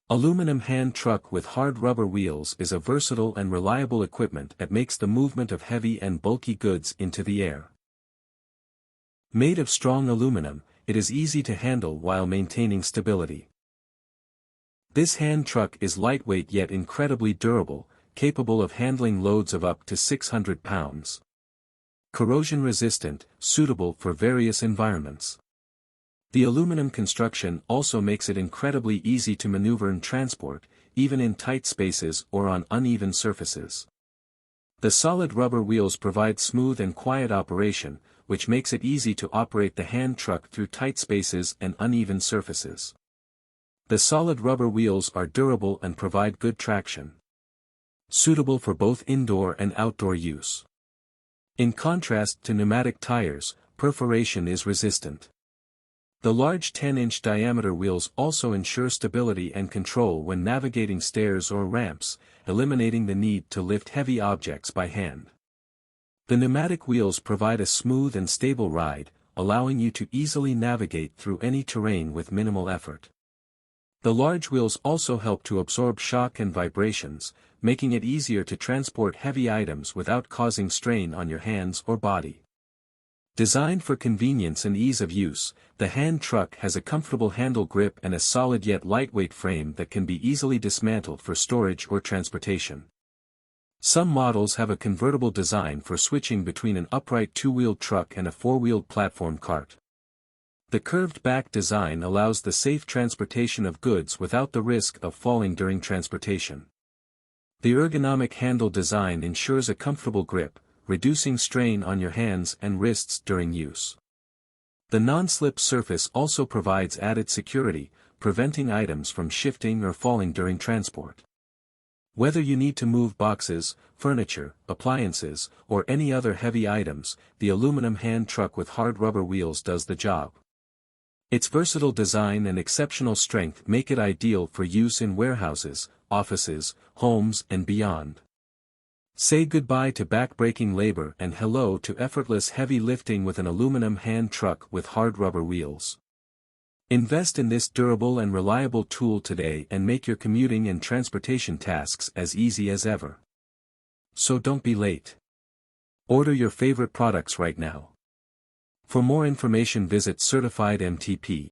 Aluminum hand truck with hard rubber wheels is a versatile and reliable equipment that makes the movement of heavy and bulky goods into the air. Made of strong aluminum, it is easy to handle while maintaining stability. This hand truck is lightweight yet incredibly durable, capable of handling loads of up to 600 pounds. Corrosion-resistant, suitable for various environments. The aluminum construction also makes it incredibly easy to maneuver and transport, even in tight spaces or on uneven surfaces. The solid rubber wheels provide smooth and quiet operation, which makes it easy to operate the hand truck through tight spaces and uneven surfaces. The solid rubber wheels are durable and provide good traction. Suitable for both indoor and outdoor use. In contrast to pneumatic tires, perforation is resistant. The large 10-inch diameter wheels also ensure stability and control when navigating stairs or ramps, eliminating the need to lift heavy objects by hand. The pneumatic wheels provide a smooth and stable ride, allowing you to easily navigate through any terrain with minimal effort. The large wheels also help to absorb shock and vibrations, making it easier to transport heavy items without causing strain on your hands or body. Designed for convenience and ease of use, the hand truck has a comfortable handle grip and a solid yet lightweight frame that can be easily dismantled for storage or transportation. Some models have a convertible design for switching between an upright two-wheeled truck and a four-wheeled platform cart. The curved back design allows the safe transportation of goods without the risk of falling during transportation. The ergonomic handle design ensures a comfortable grip, reducing strain on your hands and wrists during use. The non-slip surface also provides added security, preventing items from shifting or falling during transport. Whether you need to move boxes, furniture, appliances, or any other heavy items, the aluminum hand truck with hard rubber wheels does the job. Its versatile design and exceptional strength make it ideal for use in warehouses, offices, homes, and beyond. Say goodbye to backbreaking labor and hello to effortless heavy lifting with an aluminum hand truck with hard rubber wheels. Invest in this durable and reliable tool today and make your commuting and transportation tasks as easy as ever. So don't be late. Order your favorite products right now. For more information visit CertifiedMTP.